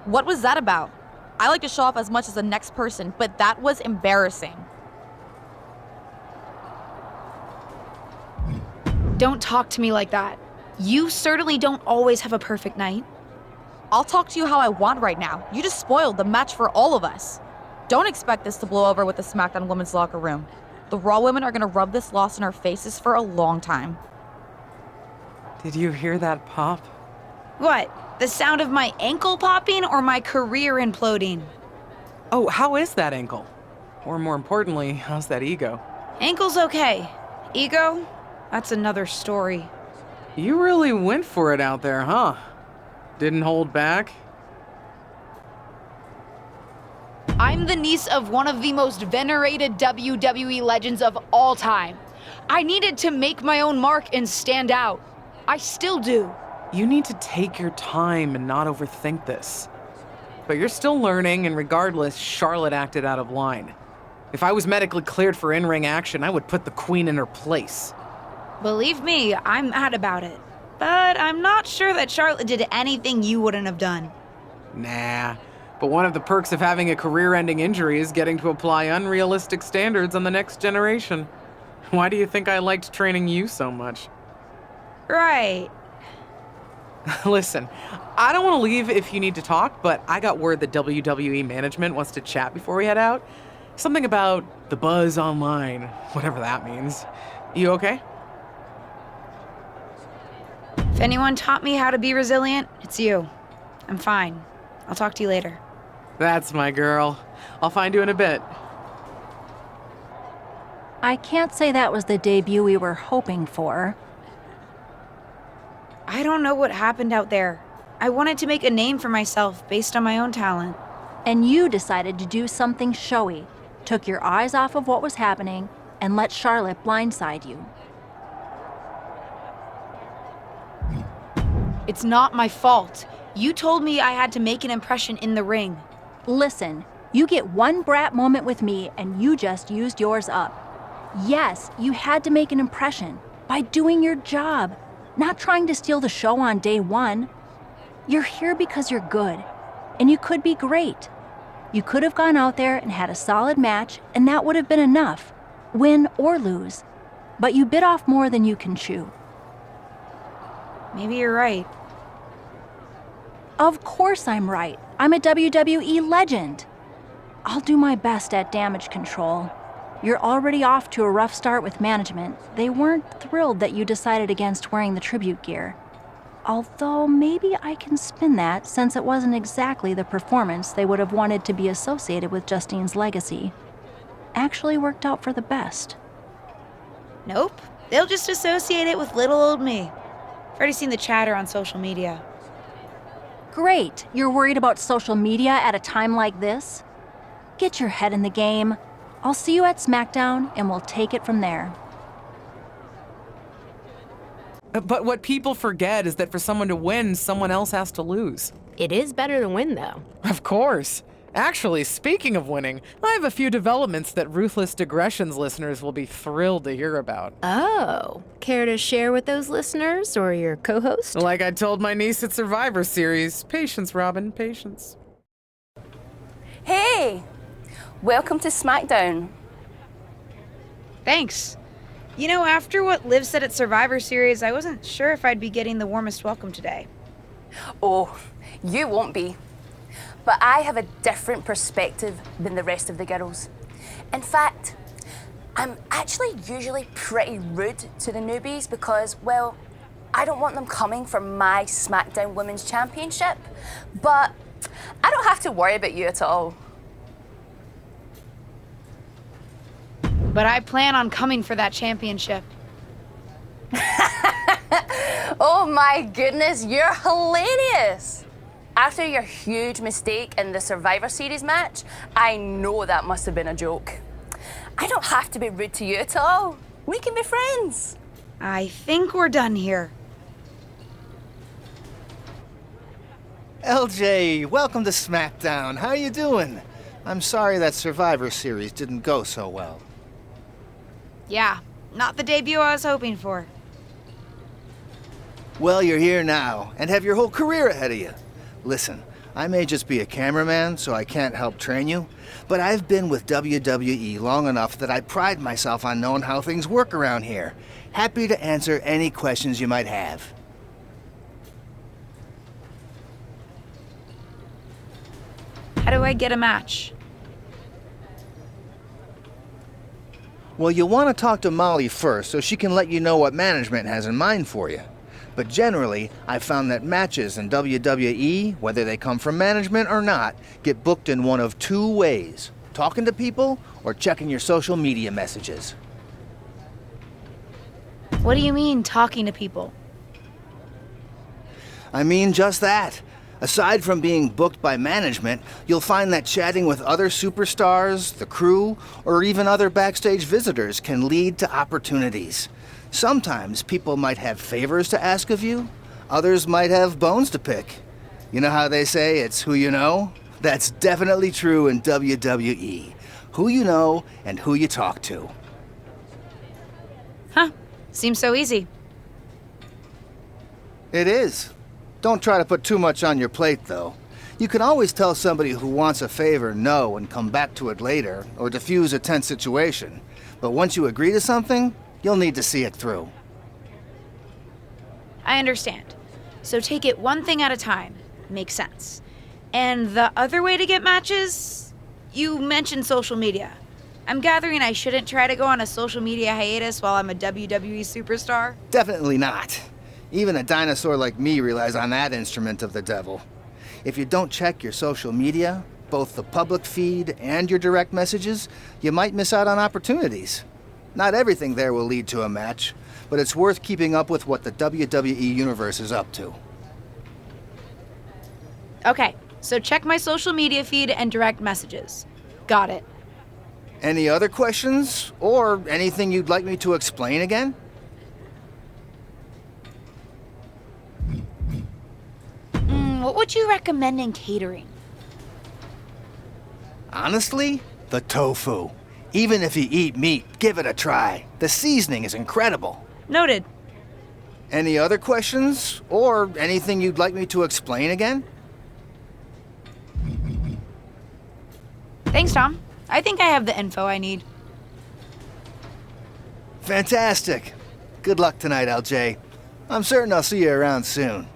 What was that about? I like to show off as much as the next person, but that was embarrassing. Don't talk to me like that. You certainly don't always have a perfect night. I'll talk to you how I want right now. You just spoiled the match for all of us. Don't expect this to blow over with the SmackDown women's locker room. The Raw women are gonna rub this loss in our faces for a long time. Did you hear that pop? What? The sound of my ankle popping or my career imploding? Oh, how is that ankle? Or more importantly, how's that ego? Ankle's okay. Ego? That's another story. You really went for it out there, huh? Didn't hold back? I'm the niece of one of the most venerated WWE legends of all time. I needed to make my own mark and stand out. I still do. You need to take your time and not overthink this. But you're still learning, and regardless, Charlotte acted out of line. If I was medically cleared for in-ring action, I would put the Queen in her place. Believe me, I'm mad about it. But I'm not sure that Charlotte did anything you wouldn't have done. Nah, but one of the perks of having a career-ending injury is getting to apply unrealistic standards on the next generation. Why do you think I liked training you so much? Right. Listen, I don't want to leave if you need to talk, but I got word that WWE management wants to chat before we head out. Something about the buzz online, whatever that means. You okay? If anyone taught me how to be resilient, it's you. I'm fine. I'll talk to you later. That's my girl. I'll find you in a bit. I can't say that was the debut we were hoping for. I don't know what happened out there. I wanted to make a name for myself based on my own talent. And you decided to do something showy, took your eyes off of what was happening, and let Charlotte blindside you. It's not my fault. You told me I had to make an impression in the ring. Listen, you get one brat moment with me and you just used yours up. Yes, you had to make an impression by doing your job, not trying to steal the show on day one. You're here because you're good, and you could be great. You could have gone out there and had a solid match, and that would have been enough, win or lose. But you bit off more than you can chew. Maybe you're right. Of course I'm right. I'm a WWE legend. I'll do my best at damage control. You're already off to a rough start with management. They weren't thrilled that you decided against wearing the tribute gear. Although maybe I can spin that, since it wasn't exactly the performance they would have wanted to be associated with Justine's legacy. Actually worked out for the best. Nope. They'll just associate it with little old me. I've already seen the chatter on social media. Great. You're worried about social media at a time like this? Get your head in the game. I'll see you at SmackDown, and we'll take it from there. But what people forget is that for someone to win, someone else has to lose. It is better to win, though. Of course. Actually, speaking of winning, I have a few developments that Ruthless Digressions listeners will be thrilled to hear about. Oh, care to share with those listeners or your co-host? Like I told my niece at Survivor Series, patience, Robin, patience. Hey! Welcome to SmackDown. Thanks. You know, after what Liv said at Survivor Series, I wasn't sure if I'd be getting the warmest welcome today. Oh, you won't be. But I have a different perspective than the rest of the girls. In fact, I'm actually usually pretty rude to the newbies because, well, I don't want them coming for my SmackDown Women's Championship. But I don't have to worry about you at all. But I plan on coming for that championship. Oh my goodness, you're hilarious! After your huge mistake in the Survivor Series match, I know that must have been a joke. I don't have to be rude to you at all. We can be friends. I think we're done here. LJ, welcome to SmackDown. How you doing? I'm sorry that Survivor Series didn't go so well. Yeah, not the debut I was hoping for. Well, you're here now, and have your whole career ahead of you. Listen, I may just be a cameraman, so I can't help train you, but I've been with WWE long enough that I pride myself on knowing how things work around here. Happy to answer any questions you might have. How do I get a match? Well, you'll want to talk to Molly first so she can let you know what management has in mind for you. But generally, I've found that matches in WWE, whether they come from management or not, get booked in one of two ways: talking to people or checking your social media messages. What do you mean, talking to people? I mean just that. Aside from being booked by management, you'll find that chatting with other superstars, the crew, or even other backstage visitors can lead to opportunities. Sometimes people might have favors to ask of you, others might have bones to pick. You know how they say it's who you know? That's definitely true in WWE. Who you know and who you talk to. Huh. Seems so easy. It is. Don't try to put too much on your plate, though. You can always tell somebody who wants a favor no and come back to it later, or diffuse a tense situation. But once you agree to something, you'll need to see it through. I understand. So take it one thing at a time. Makes sense. And the other way to get matches? You mentioned social media. I'm gathering I shouldn't try to go on a social media hiatus while I'm a WWE superstar? Definitely not. Even a dinosaur like me relies on that instrument of the devil. If you don't check your social media, both the public feed and your direct messages, you might miss out on opportunities. Not everything there will lead to a match, but it's worth keeping up with what the WWE Universe is up to. Okay, so check my social media feed and direct messages. Got it. Any other questions? Or anything you'd like me to explain again? What would you recommend in catering? Honestly, the tofu. Even if you eat meat, give it a try. The seasoning is incredible. Noted. Any other questions? Or anything you'd like me to explain again? Thanks, Tom. I think I have the info I need. Fantastic. Good luck tonight, LJ. I'm certain I'll see you around soon.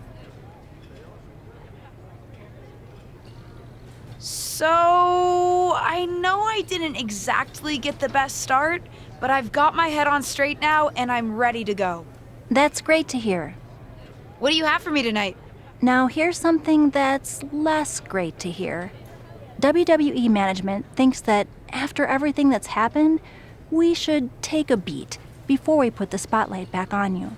So, I know I didn't exactly get the best start, but I've got my head on straight now and I'm ready to go. That's great to hear. What do you have for me tonight? Now, here's something that's less great to hear. WWE management thinks that after everything that's happened, we should take a beat before we put the spotlight back on you.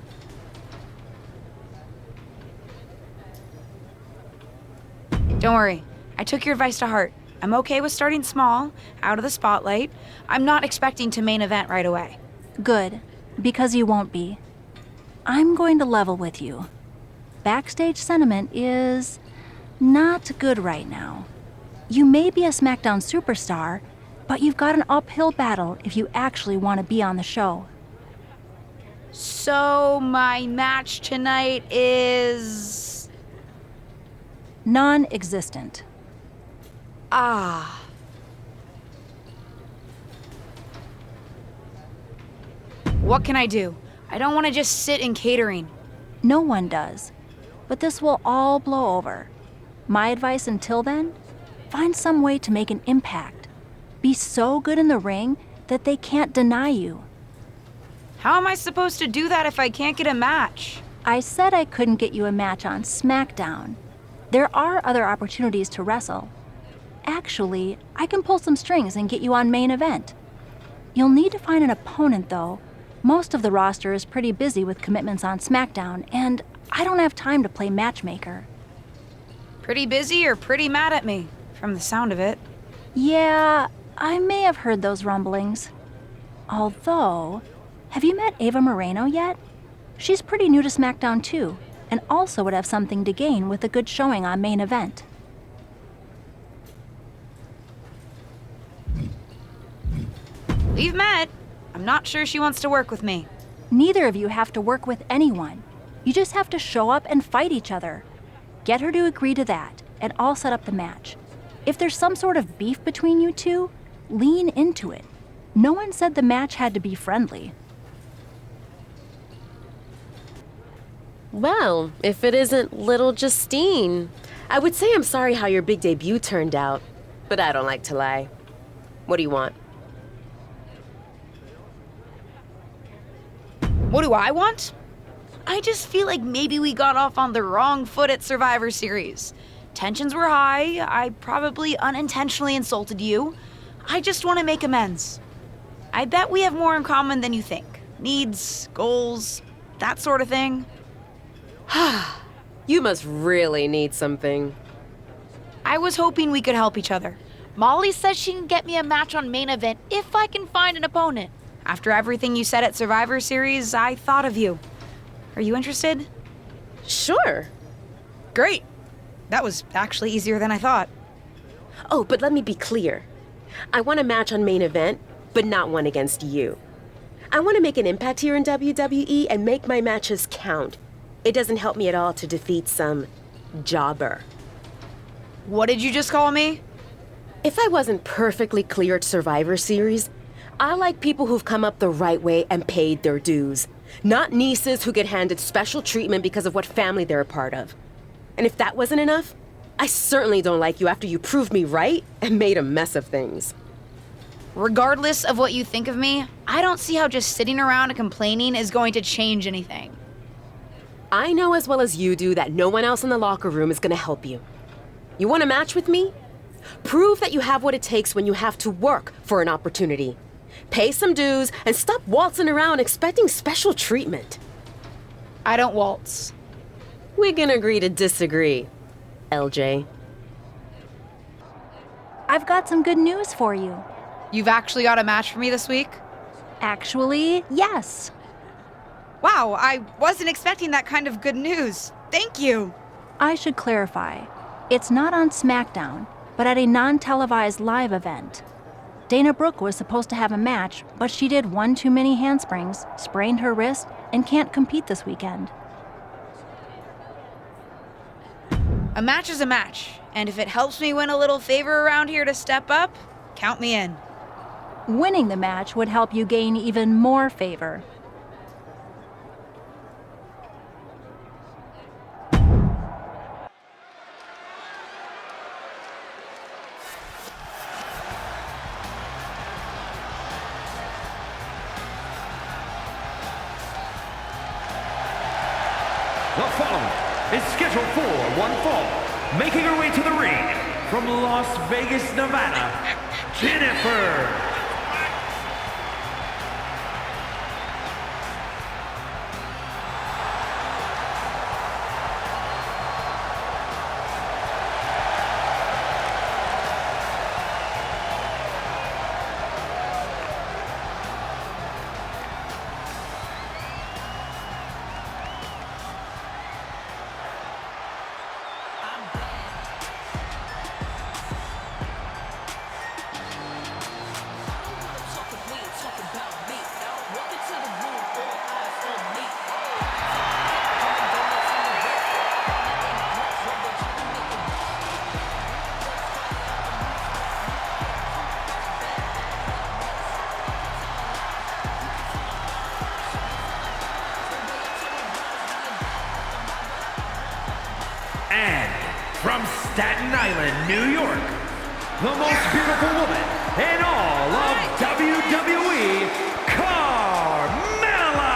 Don't worry. I took your advice to heart. I'm okay with starting small, out of the spotlight. I'm not expecting to main event right away. Good, because you won't be. I'm going to level with you. Backstage sentiment is not good right now. You may be a SmackDown superstar, but you've got an uphill battle if you actually want to be on the show. So, my match tonight is... Non-existent. Ah. What can I do? I don't want to just sit in catering. No one does. But this will all blow over. My advice until then? Find some way to make an impact. Be so good in the ring that they can't deny you. How am I supposed to do that if I can't get a match? I said I couldn't get you a match on SmackDown. There are other opportunities to wrestle. Actually, I can pull some strings and get you on main event. You'll need to find an opponent, though. Most of the roster is pretty busy with commitments on SmackDown, and I don't have time to play matchmaker. Pretty busy or pretty mad at me, from the sound of it. Yeah, I may have heard those rumblings. Although, have you met Ava Moreno yet? She's pretty new to SmackDown too, and also would have something to gain with a good showing on main event. We've met. I'm not sure she wants to work with me. Neither of you have to work with anyone. You just have to show up and fight each other. Get her to agree to that, and I'll set up the match. If there's some sort of beef between you two, lean into it. No one said the match had to be friendly. Well, if it isn't little Justine, I would say I'm sorry how your big debut turned out, but I don't like to lie. What do you want? What do I want? I just feel like maybe we got off on the wrong foot at Survivor Series. Tensions were high. I probably unintentionally insulted you. I just want to make amends. I bet we have more in common than you think. Needs, goals, that sort of thing. You must really need something. I was hoping we could help each other. Molly says she can get me a match on main event if I can find an opponent. After everything you said at Survivor Series, I thought of you. Are you interested? Sure. Great. That was actually easier than I thought. Oh, but let me be clear. I want a match on main event, but not one against you. I want to make an impact here in WWE and make my matches count. It doesn't help me at all to defeat some jobber. What did you just call me? If I wasn't perfectly clear at Survivor Series, I like people who've come up the right way and paid their dues. Not nieces who get handed special treatment because of what family they're a part of. And if that wasn't enough, I certainly don't like you after you proved me right and made a mess of things. Regardless of what you think of me, I don't see how just sitting around and complaining is going to change anything. I know as well as you do that no one else in the locker room is going to help you. You want a match with me? Prove that you have what it takes when you have to work for an opportunity. Pay some dues and stop waltzing around expecting special treatment. I don't waltz. We can agree to disagree, LJ. I've got some good news for you. You've actually got a match for me this week? Actually, yes. Wow, I wasn't expecting that kind of good news. Thank you. I should clarify. It's not on SmackDown, but at a non-televised live event. Dana Brooke was supposed to have a match, but she did one too many handsprings, sprained her wrist, and can't compete this weekend. A match is a match, and if it helps me win a little favor around here to step up, count me in. Winning the match would help you gain even more favor. The following is scheduled for one fall, making her way to the ring from Las Vegas, Nevada, Jennifer. And from Staten Island, New York, the most beautiful woman in all of WWE, Carmella!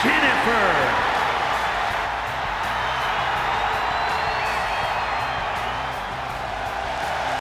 Jennifer